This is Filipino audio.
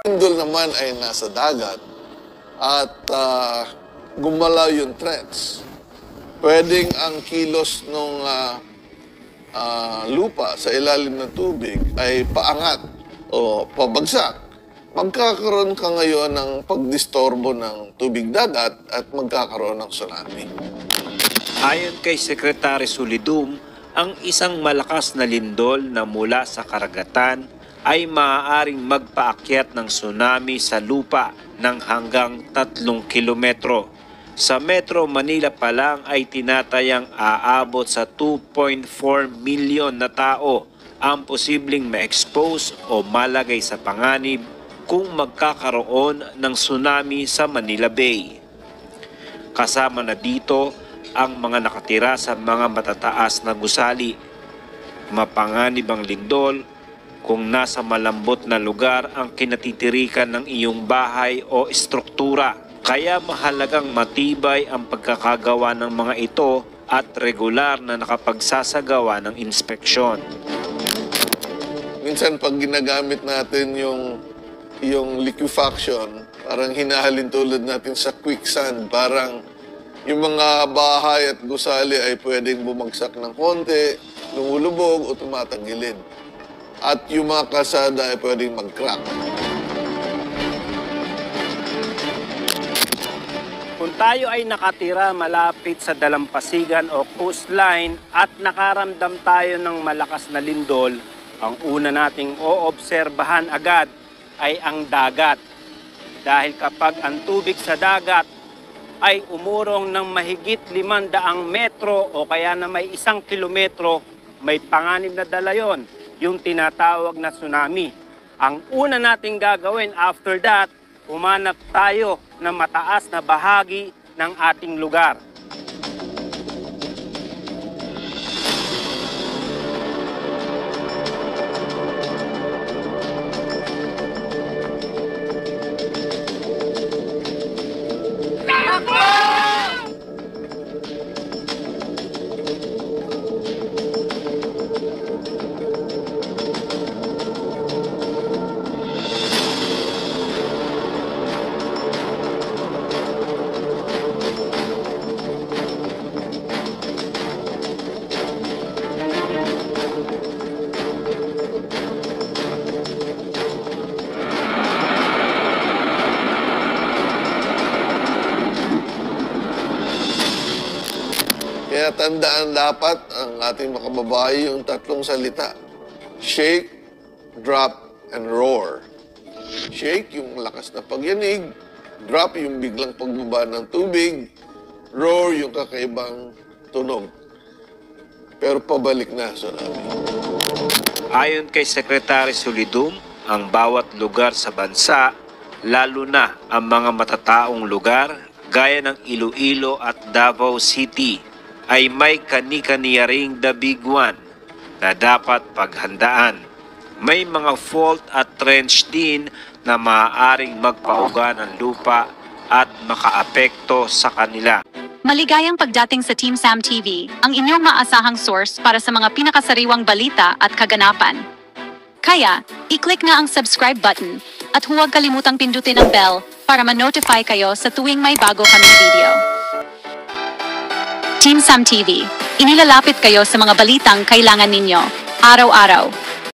lindol naman ay nasa dagat at gumalaw yung threats, pwedeng ang kilos ng lupa sa ilalim ng tubig ay paangat o pabagsak. Magkakaroon ka ngayon ng pagdistorbo ng tubig dagat at magkakaroon ng tsunami. Ayon kay Secretary Solidum, ang isang malakas na lindol na mula sa karagatan ay maaaring magpaakyat ng tsunami sa lupa ng hanggang 3 kilometro. Sa Metro Manila pa lang ay tinatayang aabot sa 2.4 milyon na tao ang posibleng ma-expose o malagay sa panganib kung magkakaroon ng tsunami sa Manila Bay. Kasama na dito ang mga nakatira sa mga matataas na gusali. Mapanganib ang lindol kung nasa malambot na lugar ang kinatitirikan ng iyong bahay o estruktura. Kaya mahalagang matibay ang pagkakagawa ng mga ito at regular na nakapagsasagawa ng inspeksyon. Minsan pag ginagamit natin yung liquefaction, parang hinahalin tulad natin sa quicksand, parang yung mga bahay at gusali ay pwedeng bumagsak ng konti, lumulubog o tumatagilid. At yung mga kalsada ay pwedeng mag-crack. Kung tayo ay nakatira malapit sa dalampasigan o coastline at nakaramdam tayo ng malakas na lindol, ang una nating oobserbahan agad ay ang dagat. Dahil kapag ang tubig sa dagat ay umurong ng mahigit 500 metro o kaya na may 1 kilometro, may panganib na dala yon, yung tinatawag na tsunami. Ang una nating gagawin after that, umanap tayo ng mataas na bahagi ng ating lugar. Kaya tandaan dapat ang ating mga kababae yung 3 salita. Shake, drop, and roar. Shake, yung lakas na pagyanig. Drop, yung biglang pagbaba ng tubig. Roar, yung kakaibang tunog. Pero pabalik na tsunami. Ayon kay Secretary Solidum, ang bawat lugar sa bansa, lalo na ang mga matataong lugar, gaya ng Iloilo at Davao City, ay may kani-kaniyaring the big one na dapat paghandaan. May mga fault at trench din na maaaring magpauga ng lupa at makaapekto sa kanila. Maligayang pagdating sa Team Sam TV, ang inyong maasahang source para sa mga pinakasariwang balita at kaganapan. Kaya, i-click na ang subscribe button at huwag kalimutang pindutin ang bell para ma-notify kayo sa tuwing may bago kaming video. Team Sam TV, inilalapit kayo sa mga balitang kailangan ninyo, araw-araw.